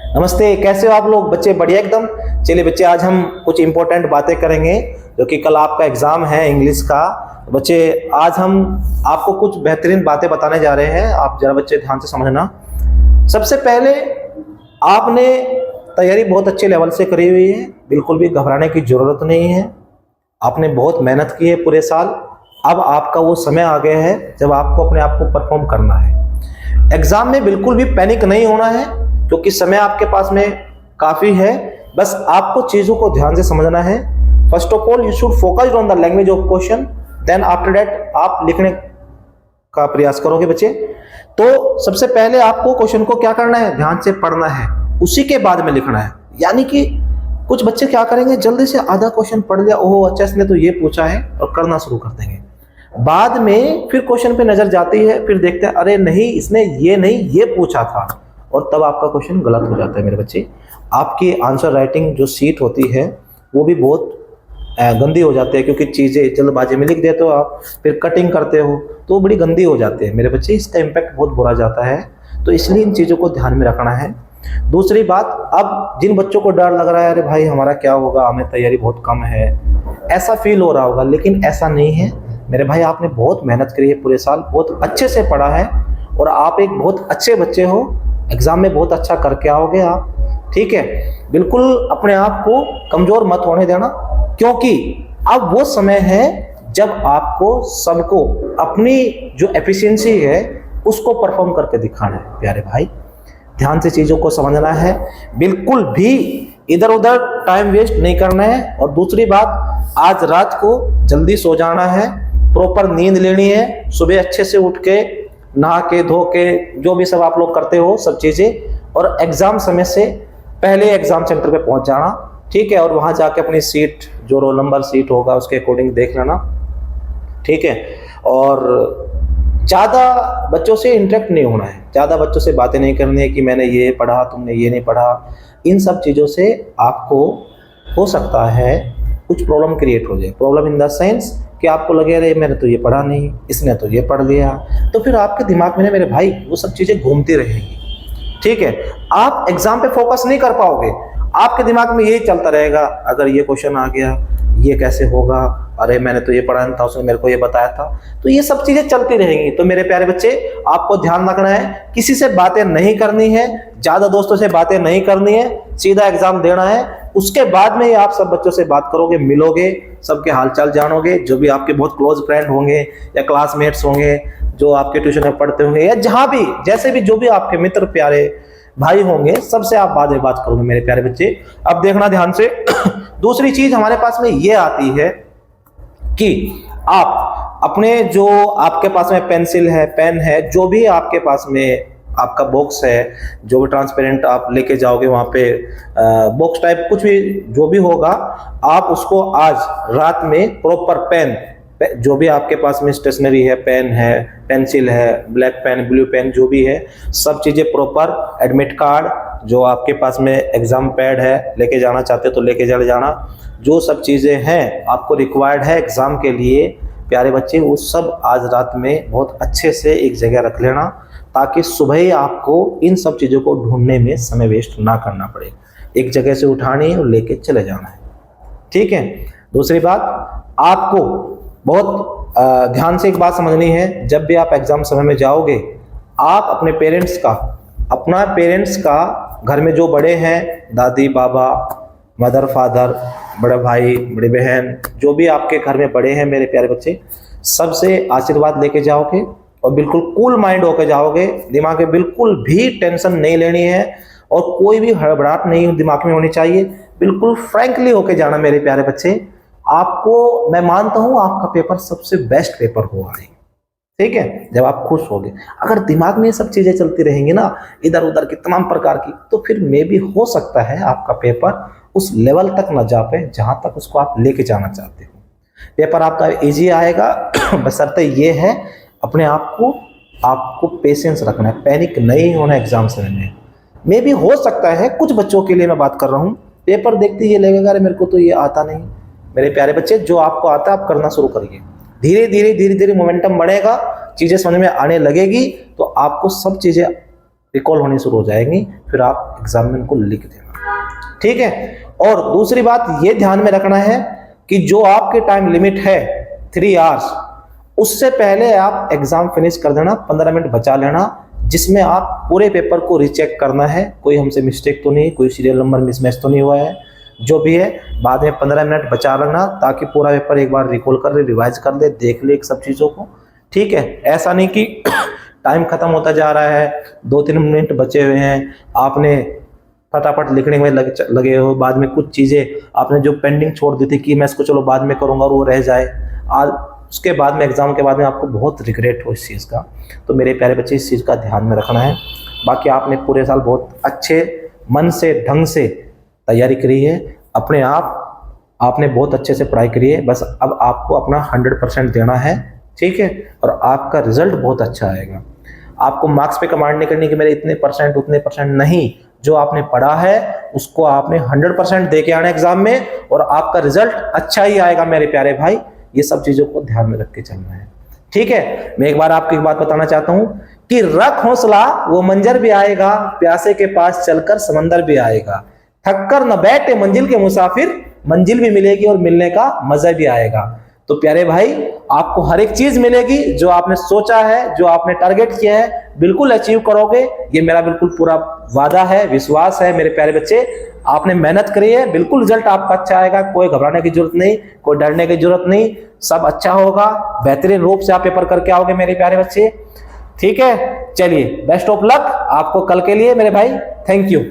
नमस्ते, कैसे हो आप लोग बच्चे? बढ़िया एकदम। चलिए बच्चे, आज हम कुछ इंपॉर्टेंट बातें करेंगे जो कि कल आपका एग्जाम है इंग्लिश का। बच्चे, आज हम आपको कुछ बेहतरीन बातें बताने जा रहे हैं, आप जरा बच्चे ध्यान से समझना। सबसे पहले, आपने तैयारी बहुत अच्छे लेवल से करी हुई है, बिल्कुल भी घबराने की जरूरत नहीं है। आपने बहुत मेहनत की है पूरे साल। अब आपका वो समय आ गया है जब आपको अपने आप को परफॉर्म करना है। एग्जाम में बिल्कुल भी पैनिक नहीं होना है, क्योंकि समय आपके पास में काफी है। बस आपको चीजों को ध्यान से समझना है। First of all, you should focus on the language of question, then after that आप लिखने का प्रयास करोगे बच्चे। तो सबसे पहले आपको क्वेश्चन को क्या करना है, ध्यान से पढ़ना है, उसी के बाद में लिखना है। यानी कि कुछ बच्चे क्या करेंगे, जल्दी से आधा क्वेश्चन पढ़ लिया, ओह अच्छा इसने तो ये पूछा है, और करना शुरू कर देंगे। बाद में फिर क्वेश्चन पे नजर जाती है, फिर देखते हैं अरे नहीं, इसने ये नहीं ये पूछा था, और तब आपका क्वेश्चन गलत हो जाता है मेरे बच्चे। आपकी आंसर राइटिंग जो सीट होती है वो भी बहुत गंदी हो जाती है, क्योंकि चीज़ें जल्दबाजी में लिख देते हो आप, फिर कटिंग करते हो तो वो बड़ी गंदी हो जाती है मेरे बच्चे। इसका इम्पैक्ट बहुत बुरा जाता है, तो इसलिए इन चीज़ों को ध्यान में रखना है। दूसरी बात, अब जिन बच्चों को डर लग रहा है अरे भाई हमारा क्या होगा, हमें तैयारी बहुत कम है, ऐसा फील हो रहा होगा, लेकिन ऐसा नहीं है मेरे भाई। आपने बहुत मेहनत करी है पूरे साल, बहुत अच्छे से पढ़ा है, और आप एक बहुत अच्छे बच्चे हो। एग्जाम में बहुत अच्छा करके आओगे आप, ठीक है। बिल्कुल अपने आप को कमजोर मत होने देना, क्योंकि अब वो समय है जब आपको सबको अपनी जो एफिशिएंसी है उसको परफॉर्म करके दिखाना है प्यारे भाई। ध्यान से चीजों को समझना है, बिल्कुल भी इधर उधर टाइम वेस्ट नहीं करना है। और दूसरी बात, आज रात को जल्दी सो जाना है, प्रॉपर नींद लेनी है, सुबह अच्छे से उठ के नहा के धो के जो भी सब आप लोग करते हो सब चीजें, और एग्जाम समय से पहले एग्जाम सेंटर पे पहुंच जाना, ठीक है। और वहां जाके अपनी सीट, जो रोल नंबर सीट होगा उसके अकॉर्डिंग देख लेना, ठीक है। और ज्यादा बच्चों से इंटरेक्ट नहीं होना है, ज्यादा बच्चों से बातें नहीं करनी है कि मैंने ये पढ़ा तुमने ये नहीं पढ़ा। इन सब चीजों से आपको हो सकता है कुछ प्रॉब्लम क्रिएट हो जाए। प्रॉब्लम इन द सेंस कि आपको लगे अरे मैंने तो ये पढ़ा नहीं, इसने तो ये पढ़ लिया, तो फिर आपके दिमाग में ना मेरे भाई वो सब चीजें घूमती रहेंगी, ठीक है। आप एग्जाम पे फोकस नहीं कर पाओगे, आपके दिमाग में यही चलता रहेगा, अगर ये क्वेश्चन आ गया ये कैसे होगा, अरे मैंने तो ये पढ़ा था, उसने मेरे को ये बताया था। तो ये सब चीजें चलती रहेंगी। तो मेरे प्यारे बच्चे, आपको ध्यान रखना है, किसी से बातें नहीं करनी है, ज्यादा दोस्तों से बातें नहीं करनी है, सीधा एग्जाम देना है। उसके बाद में आप सब बच्चों से बात करोगे, मिलोगे, सबके हालचाल जानोगे, जो भी आपके बहुत क्लोज फ्रेंड होंगे या क्लासमेट्स होंगे, जो आपके ट्यूशन में पढ़ते होंगे, या जहां भी जैसे भी जो भी आपके मित्र प्यारे भाई होंगे, सबसे आप बाद में बात करोगे मेरे प्यारे बच्चे। अब देखना ध्यान से। दूसरी चीज हमारे पास में ये आती है कि आप अपने जो आपके पास में पेंसिल है, पेन है, जो भी आपके पास में आपका बॉक्स है, जो भी ट्रांसपेरेंट आप लेके जाओगे वहां पे, बॉक्स टाइप कुछ भी जो भी होगा, आप उसको आज रात में प्रॉपर पेन, जो भी आपके पास में स्टेशनरी है, पेन है, पेंसिल है, ब्लैक पेन, ब्लू पेन, जो भी है, सब चीजें प्रॉपर, एडमिट कार्ड, जो आपके पास में एग्जाम पैड है, लेके जाना चाहते तो लेके चले जाना। जो सब चीजें हैं आपको रिक्वायर्ड है एग्जाम के लिए प्यारे बच्चे, वो सब आज रात में बहुत अच्छे से एक जगह रख लेना, ताकि सुबह ही आपको इन सब चीजों को ढूंढने में समय वेस्ट ना करना पड़े। एक जगह से उठानी है और लेके चले जाना है, ठीक है। दूसरी बात, आपको बहुत ध्यान से एक बात समझनी है, जब भी आप एग्जाम समय में जाओगे, आप अपने पेरेंट्स का घर में जो बड़े हैं, दादी बाबा, मदर फादर, बड़े भाई बड़ी बहन, जो भी आपके घर में बड़े हैं मेरे प्यारे बच्चे, सबसे आशीर्वाद लेके जाओगे, और बिल्कुल कूल माइंड होकर जाओगे। दिमाग में बिल्कुल भी टेंशन नहीं लेनी है, और कोई भी हड़बड़ाहट नहीं दिमाग में होनी चाहिए, बिल्कुल फ्रैंकली होकर जाना मेरे प्यारे बच्चे। आपको मैं मानता हूं आपका पेपर सबसे बेस्ट पेपर हुआ है, ठीक है, जब आप खुश होगे। अगर दिमाग में ये सब चीजें चलती रहेंगी ना, इधर उधर की तमाम प्रकार की, तो फिर मे भी हो सकता है आपका पेपर उस लेवल तक न जा पाए जहां तक उसको आप लेके जाना चाहते हो। पेपर आपका इजी आएगा, बशर्ते ये है अपने आपको पेशेंस रखना है, पैनिक नहीं होना एग्जाम समय में। मे भी हो सकता है कुछ बच्चों के लिए मैं बात कर रहा हूँ, पेपर देखते ये लगेगा अरे मेरे को तो ये आता नहीं। मेरे प्यारे बच्चे, जो आपको आता है आप करना शुरू करिए, धीरे धीरे मोमेंटम बढ़ेगा, चीजें समझ में आने लगेगी, तो आपको सब चीजें रिकॉल होनी शुरू हो जाएंगी, फिर आप एग्जाम में उनको लिख देना, ठीक है। और दूसरी बात ये ध्यान में रखना है कि जो आपके टाइम लिमिट है 3 आवर्स, उससे पहले आप एग्जाम फिनिश कर देना, 15 मिनट बचा लेना, जिसमें आप पूरे पेपर को रीचेक करना है, कोई हमसे मिस्टेक तो नहीं, कोई सीरियल नंबर मिसमैच तो नहीं हुआ है, जो भी है बाद में 15 मिनट बचा लेना, ताकि पूरा पेपर एक बार रिकॉल कर ले, रिवाइज कर ले, देख ले सब चीज़ों को, ठीक है। ऐसा नहीं कि टाइम खत्म होता जा रहा है, 2-3 मिनट बचे हुए हैं, आपने फटाफट लिखने में लगे हो, बाद में कुछ चीज़ें आपने जो पेंडिंग छोड़ दी थी कि मैं इसको चलो बाद में करूँगा और वो रह जाए, आज उसके बाद में एग्ज़ाम के बाद में आपको बहुत रिग्रेट हो इस चीज़ का। तो मेरे प्यारे बच्चे, इस चीज़ का ध्यान में रखना है। बाकी आपने पूरे साल बहुत अच्छे मन से, ढंग से तैयारी करी है, अपने आप आपने बहुत अच्छे से पढ़ाई करी है, बस अब आपको अपना 100% देना है, ठीक है। और आपका रिजल्ट बहुत अच्छा आएगा। आपको मार्क्स पे कमांड नहीं करनी कि मेरे इतने परसेंट उतने परसेंट, नहीं, जो आपने पढ़ा है उसको आपने 100% दे के आना एग्जाम में, और आपका रिजल्ट अच्छा ही आएगा मेरे प्यारे भाई। ये सब चीजों को ध्यान में रख के चलना है, ठीक है। मैं एक बार आपको एक बात बताना चाहता हूं कि रख हौसला, वो मंजर भी आएगा, प्यासे के पास चलकर समंदर भी आएगा, थक कर न बैठे मंजिल के मुसाफिर, मंजिल भी मिलेगी और मिलने का मजा भी आएगा। तो प्यारे भाई, आपको हर एक चीज मिलेगी, जो आपने सोचा है, जो आपने टारगेट किया है, बिल्कुल अचीव करोगे, ये मेरा बिल्कुल पूरा वादा है, विश्वास है मेरे प्यारे बच्चे। आपने मेहनत करी है, बिल्कुल रिजल्ट आपका अच्छा आएगा, कोई घबराने की जरूरत नहीं, कोई डरने की जरूरत नहीं, सब अच्छा होगा, बेहतरीन रूप से आप पेपर करके आओगे मेरे प्यारे बच्चे, ठीक है। चलिए, बेस्ट ऑफ लक आपको कल के लिए मेरे भाई, थैंक यू।